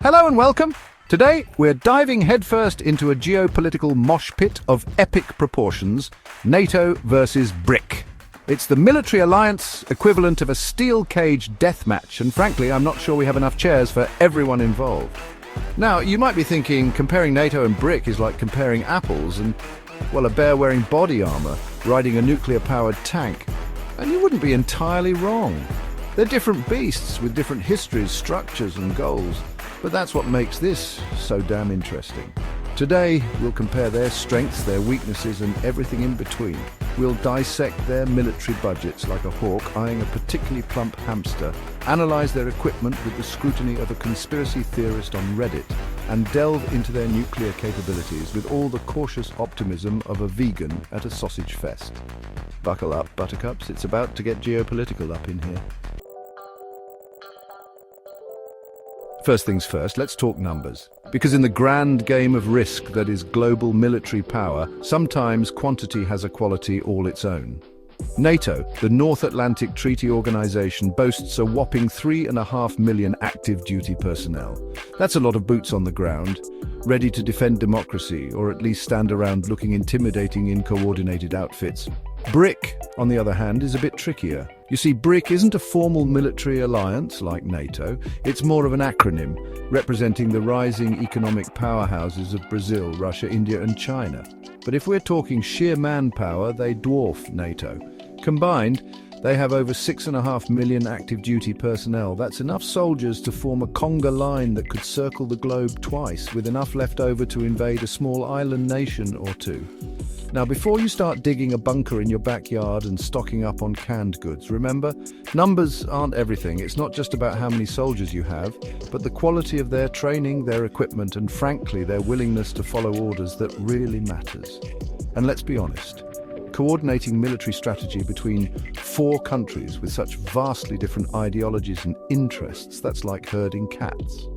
Hello and welcome. Today we're diving headfirst into a geopolitical mosh pit of epic proportions, NATO versus BRIC. It's the military alliance equivalent of a steel cage death match, and frankly I'm not sure we have enough chairs for everyone involved. Now, you might be thinking comparing NATO and BRIC is like comparing apples and, well, a bear wearing body armor riding a nuclear-powered tank. And you wouldn't be entirely wrong. They're different beasts with different histories, structures and goals. But that's what makes this so damn interesting. Today, we'll compare their strengths, their weaknesses, and everything in between. We'll dissect their military budgets like a hawk eyeing a particularly plump hamster, analyze their equipment with the scrutiny of a conspiracy theorist on Reddit, and delve into their nuclear capabilities with all the cautious optimism of a vegan at a sausage fest. Buckle up, buttercups, it's about to get geopolitical up in here. First things first, let's talk numbers. Because in the grand game of risk that is global military power, sometimes quantity has a quality all its own. NATO, the North Atlantic Treaty Organization, boasts a whopping 3.5 million active duty personnel. That's a lot of boots on the ground, ready to defend democracy, or at least stand around looking intimidating in coordinated outfits. BRIC, on the other hand, is a bit trickier. You see, BRIC isn't a formal military alliance like NATO, it's more of an acronym, representing the rising economic powerhouses of Brazil, Russia, India and China. But if we're talking sheer manpower, they dwarf NATO. Combined, they have over 6.5 million active duty personnel. That's enough soldiers to form a conga line that could circle the globe twice, with enough left over to invade a small island nation or two. Now, before you start digging a bunker in your backyard and stocking up on canned goods, remember, numbers aren't everything. It's not just about how many soldiers you have, but the quality of their training, their equipment, and frankly, their willingness to follow orders that really matters. And let's be honest, coordinating military strategy between 4 countries with such vastly different ideologies and interests, that's like herding cats.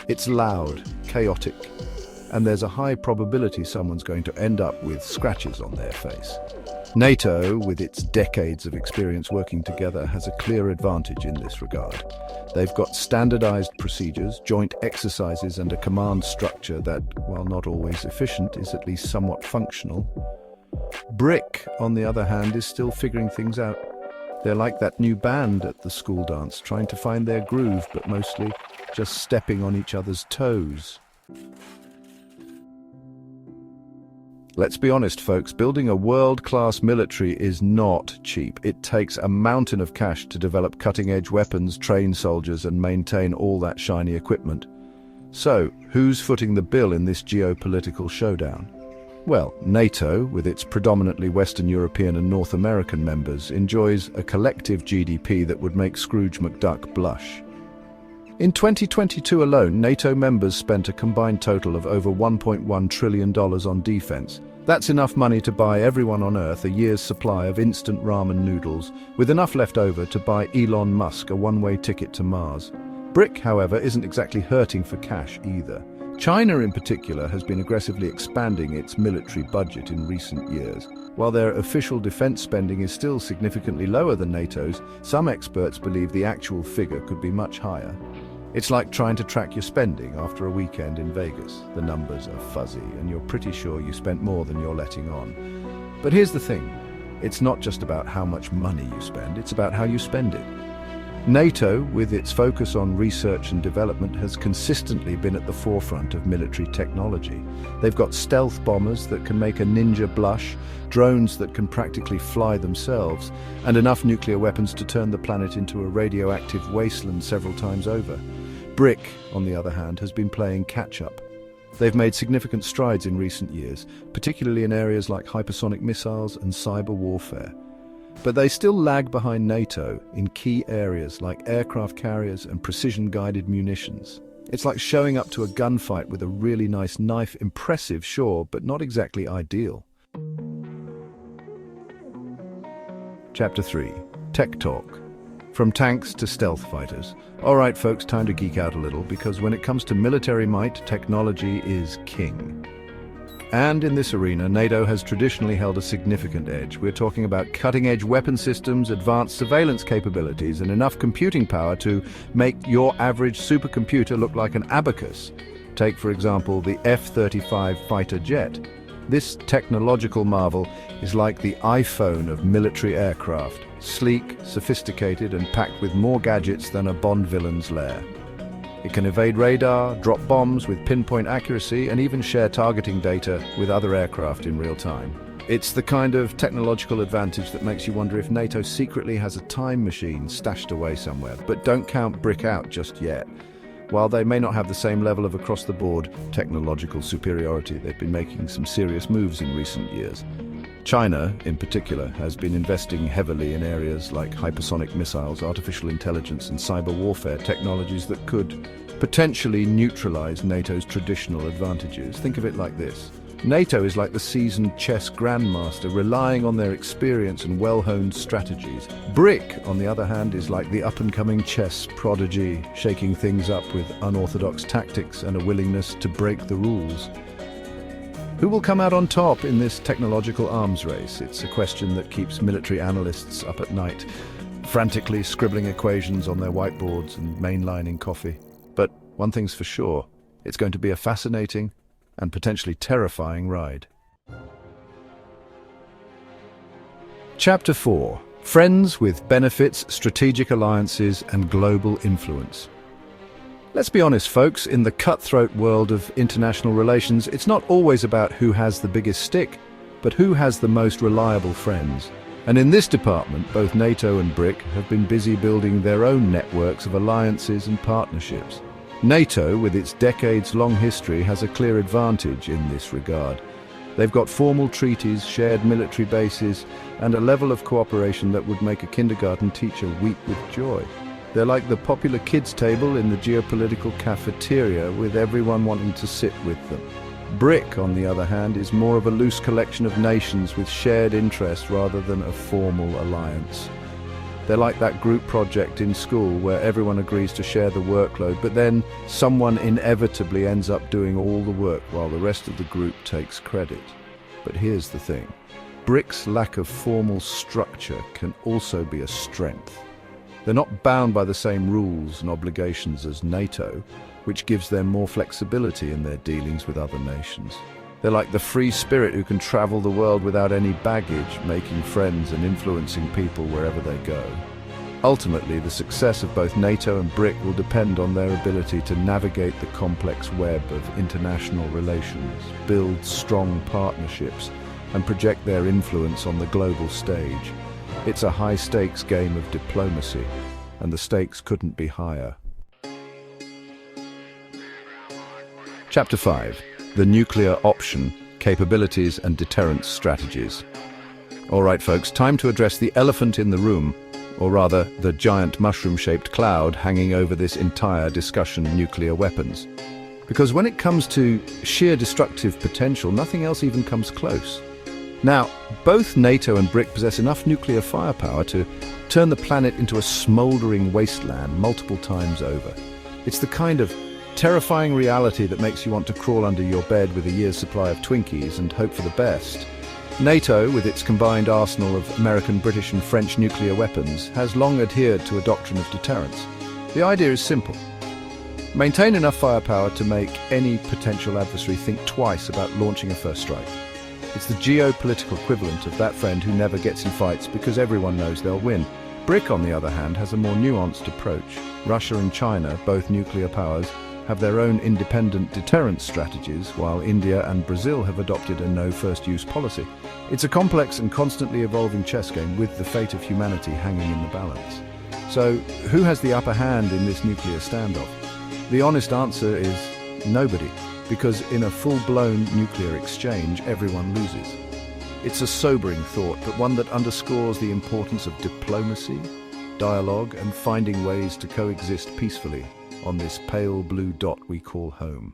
It's loud, chaotic, and there's a high probability someone's going to end up with scratches on their face. NATO, with its decades of experience working together, has a clear advantage in this regard. They've got standardized procedures, joint exercises, and a command structure that, while not always efficient, is at least somewhat functional. BRIC, on the other hand, is still figuring things out. They're like that new band at the school dance, trying to find their groove, but mostly just stepping on each other's toes. Let's be honest, folks, building a world-class military is not cheap. It takes a mountain of cash to develop cutting-edge weapons, train soldiers, and maintain all that shiny equipment. So, who's footing the bill in this geopolitical showdown? Well, NATO, with its predominantly Western European and North American members, enjoys a collective GDP that would make Scrooge McDuck blush. In 2022 alone, NATO members spent a combined total of over $1.1 trillion on defense. That's enough money to buy everyone on Earth a year's supply of instant ramen noodles, with enough left over to buy Elon Musk a one-way ticket to Mars. BRIC, however, isn't exactly hurting for cash either. China in particular has been aggressively expanding its military budget in recent years. While their official defense spending is still significantly lower than NATO's, some experts believe the actual figure could be much higher. It's like trying to track your spending after a weekend in Vegas. The numbers are fuzzy, and you're pretty sure you spent more than you're letting on. But here's the thing. It's not just about how much money you spend, it's about how you spend it. NATO, with its focus on research and development, has consistently been at the forefront of military technology. They've got stealth bombers that can make a ninja blush, drones that can practically fly themselves, and enough nuclear weapons to turn the planet into a radioactive wasteland several times over. BRIC, on the other hand, has been playing catch-up. They've made significant strides in recent years, particularly in areas like hypersonic missiles and cyber warfare. But they still lag behind NATO in key areas like aircraft carriers and precision-guided munitions. It's like showing up to a gunfight with a really nice knife, impressive, sure, but not exactly ideal. Chapter 3. Tech Talk. From tanks to stealth fighters. Alright folks, time to geek out a little, because when it comes to military might, technology is king. And in this arena, NATO has traditionally held a significant edge. We're talking about cutting-edge weapon systems, advanced surveillance capabilities, and enough computing power to make your average supercomputer look like an abacus. Take, for example, the F-35 fighter jet. This technological marvel is like the iPhone of military aircraft, sleek, sophisticated, and packed with more gadgets than a Bond villain's lair. It can evade radar, drop bombs with pinpoint accuracy, and even share targeting data with other aircraft in real time. It's the kind of technological advantage that makes you wonder if NATO secretly has a time machine stashed away somewhere. But don't count BRIC out just yet. While they may not have the same level of across-the-board technological superiority, they've been making some serious moves in recent years. China, in particular, has been investing heavily in areas like hypersonic missiles, artificial intelligence, and cyber warfare technologies that could potentially neutralize NATO's traditional advantages. Think of it like this. NATO is like the seasoned chess grandmaster, relying on their experience and well-honed strategies. BRIC, on the other hand, is like the up-and-coming chess prodigy, shaking things up with unorthodox tactics and a willingness to break the rules. Who will come out on top in this technological arms race? It's a question that keeps military analysts up at night, frantically scribbling equations on their whiteboards and mainlining coffee. But one thing's for sure, it's going to be a fascinating and potentially terrifying ride. Chapter 4. Friends with benefits, strategic alliances, and global influence. Let's be honest, folks, in the cutthroat world of international relations, it's not always about who has the biggest stick, but who has the most reliable friends. And in this department, both NATO and BRIC have been busy building their own networks of alliances and partnerships. NATO, with its decades-long history, has a clear advantage in this regard. They've got formal treaties, shared military bases, and a level of cooperation that would make a kindergarten teacher weep with joy. They're like the popular kids' table in the geopolitical cafeteria, with everyone wanting to sit with them. BRIC, on the other hand, is more of a loose collection of nations with shared interests rather than a formal alliance. They're like that group project in school where everyone agrees to share the workload, but then someone inevitably ends up doing all the work while the rest of the group takes credit. But here's the thing. BRIC's lack of formal structure can also be a strength. They're not bound by the same rules and obligations as NATO, which gives them more flexibility in their dealings with other nations. They're like the free spirit who can travel the world without any baggage, making friends and influencing people wherever they go. Ultimately, the success of both NATO and BRIC will depend on their ability to navigate the complex web of international relations, build strong partnerships, and project their influence on the global stage. It's a high-stakes game of diplomacy, and the stakes couldn't be higher. Chapter 5. The Nuclear Option, Capabilities and Deterrence Strategies. All right, folks, time to address the elephant in the room, or rather, the giant mushroom-shaped cloud hanging over this entire discussion: nuclear weapons. Because when it comes to sheer destructive potential, nothing else even comes close. Now, both NATO and BRIC possess enough nuclear firepower to turn the planet into a smouldering wasteland multiple times over. It's the kind of terrifying reality that makes you want to crawl under your bed with a year's supply of Twinkies and hope for the best. NATO, with its combined arsenal of American, British and French nuclear weapons, has long adhered to a doctrine of deterrence. The idea is simple. Maintain enough firepower to make any potential adversary think twice about launching a first strike. It's the geopolitical equivalent of that friend who never gets in fights because everyone knows they'll win. BRIC, on the other hand, has a more nuanced approach. Russia and China, both nuclear powers, have their own independent deterrence strategies, while India and Brazil have adopted a no-first-use policy. It's a complex and constantly evolving chess game with the fate of humanity hanging in the balance. So, who has the upper hand in this nuclear standoff? The honest answer is nobody, because in a full-blown nuclear exchange, everyone loses. It's a sobering thought, but one that underscores the importance of diplomacy, dialogue, and finding ways to coexist peacefully on this pale blue dot we call home.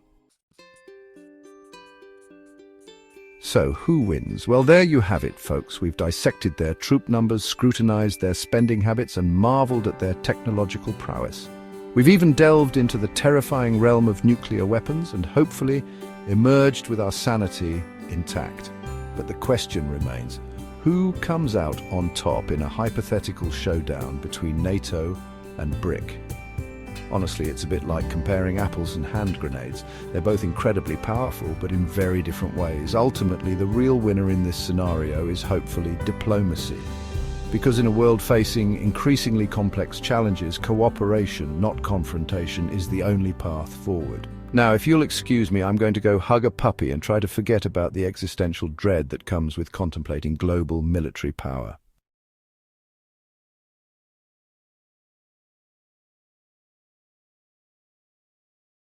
So, who wins? Well, there you have it, folks. We've dissected their troop numbers, scrutinized their spending habits, and marveled at their technological prowess. We've even delved into the terrifying realm of nuclear weapons and hopefully emerged with our sanity intact. But the question remains, who comes out on top in a hypothetical showdown between NATO and BRIC? Honestly, it's a bit like comparing apples and hand grenades. They're both incredibly powerful, but in very different ways. Ultimately, the real winner in this scenario is hopefully diplomacy. Because in a world facing increasingly complex challenges, cooperation, not confrontation, is the only path forward. Now, if you'll excuse me, I'm going to go hug a puppy and try to forget about the existential dread that comes with contemplating global military power.